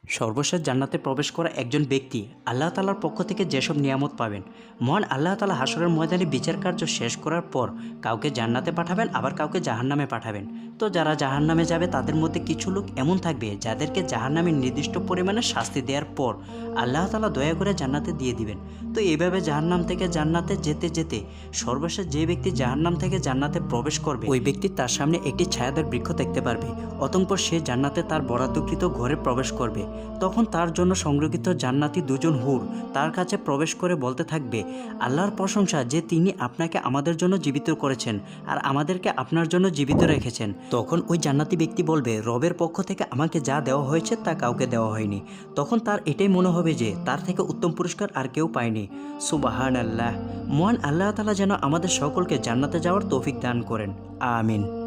সর্বশেষ জান্নাতে প্রবেশ করা একজন ব্যক্তি আল্লাহ তাআলার পক্ষ থেকে যেসব নিয়ামত পাবেন, মহান আল্লাহ তাআলা হাসরের ময়দানে বিচার কার্য শেষ করার পর কাউকে জান্নাতে পাঠাবেন, আবার কাউকে জাহান্নামে পাঠাবেন। তো যারা জাহান্নামে যাবে তাদের মধ্যে কিছু লোক এমন থাকবে যাদেরকে জাহান্নামের নির্দিষ্ট পরিমাণে শাস্তি দেওয়ার পর আল্লাহ তাআলা দয়া করে জান্নাতে দিয়ে দিবেন। তো এইভাবে জাহান্নাম থেকে জান্নাতে যেতে যেতে সর্বশেষ যে ব্যক্তি জাহান্নাম থেকে জান্নাতে প্রবেশ করবে ওই ব্যক্তি তার সামনে একটি ছায়াদার বৃক্ষ দেখতে পারবে। অতঃপর সে জান্নাতে তার বরাদ্দকৃত ঘরে প্রবেশ করবে। তখন তার জন্য সংরক্ষিত জান্নাতি দুজন হুর তার কাছে প্রবেশ করে বলতে থাকবে, আল্লাহর প্রশংসা যে তিনি আপনাকে আমাদের জন্য জীবিত করেছেন আর আমাদেরকে আপনার জন্য জীবিত রেখেছেন। তখন ওই জান্নাতি ব্যক্তি বলবে, রবের পক্ষ থেকে আমাকে যা দেওয়া হয়েছে তা কাউকে দেওয়া হয়নি। তখন তার এটাই মনে হবে যে তার থেকে উত্তম পুরস্কার আর কেউ পায়নি। সুবহানাল্লাহ। মহান আল্লাহ তাআলা যেন আমাদের সকলকে জান্নাতে যাওয়ার তৌফিক দান করেন। আমিন।